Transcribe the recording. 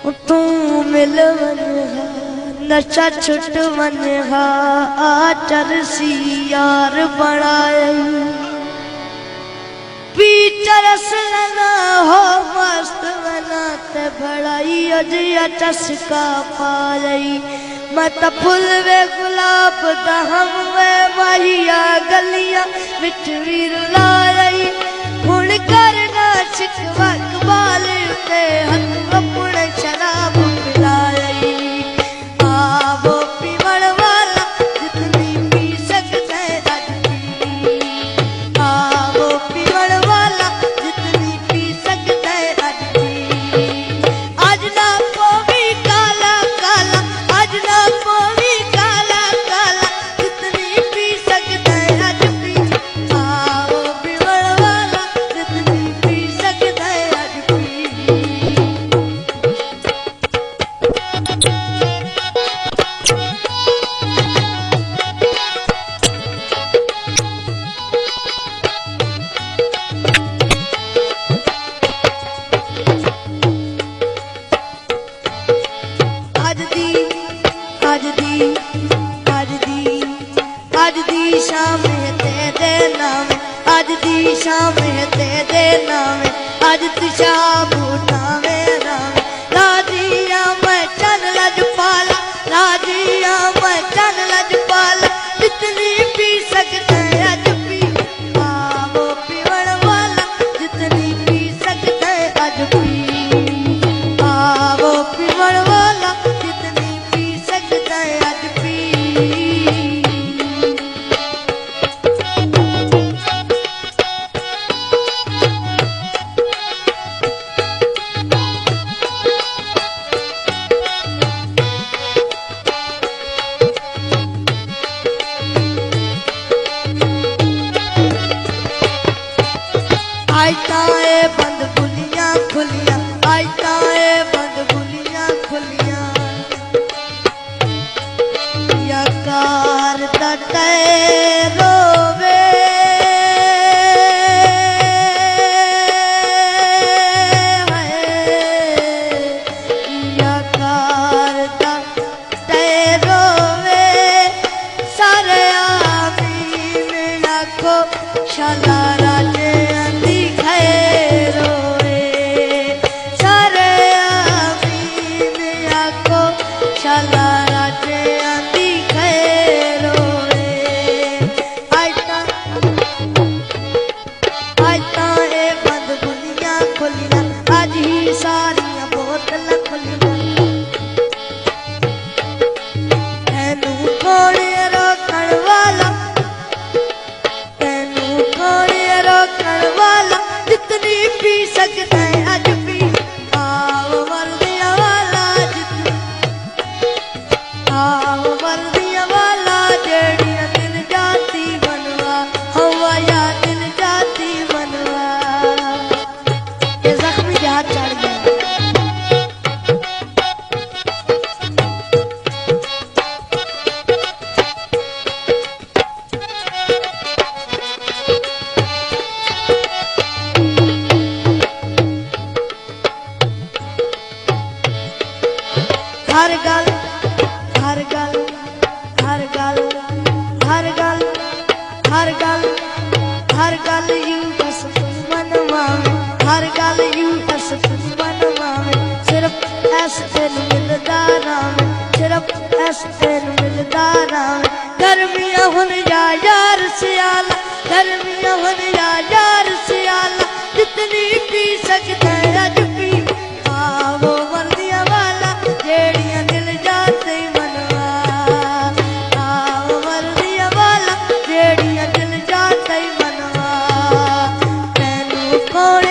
तू मिल वनहा नशा छुट वनहा चरसी यार बनाए पीचरस लेना हो मस्त बनाते बड़ाई अजिया चस्का पाई मत फुल वे गुलाब दहम वे माहिया गलियां बिच भी रुलाई हुण करना शिकवा कबाल ते हथ अपने शराब पिलाई आवो पीवण वाला जितनी पी सकते अज पी आवो पीवण वाला जितनी पी सकते अज पी आज ना पोवी काला काला आज ना पोवी काला काला जितनी पी सकते अज पी आवो पीवण वाला जितनी पी सकते अज पी आज दी शाम तेरे नाम आज दी शाम तेरे नाम आज दिशा बूटा मेरा राजिया मैं चन लजपाला राजिया मैं चन लजपाला जितनी पी सकते अज पी आवो पीवण वाला जितनी पी सकते अज पी आवो पीवण वाला जितनी पी सकते अज पी आयताए बंद बुलियां खुलियां आयताए बंद बुलियां खुलियां याकार तटे रोवे याकार तटे रोवे सारे आमी में आखो शाला राजे शाला राजे आंदी खैरो आयता ए बंद बुलियां खुलियां आज ही सारियां बोतल खुलियां तेनू कौन रोकण वाला तेनू कौन रोकण वाला जितनी पी सकते अज पी आओ वर्दिया वाला आओ वर्दिया वाला जेड़िया दिल जाती बनवा हवा या दिल जाती बनवा ये जख्मी जहाज चढ़ गया हर गल हर गल हर गल हर गल हर गल हर गल यू बस मनवा हर गल यू बस मनवा सिर्फ ऐस दिन मिलदा राम सिर्फ ऐस दिन मिलदा राम गर्मियां हुन या यार सियाला गर्मियां हुन या यार सियाला जितनी पी सकते अज पी आवो वर्दिया वाला जेड़ियां दिल जाते मनवा आओ वर्दिया वाला जेड़ियां दिल जाते मनवा तेनू कौन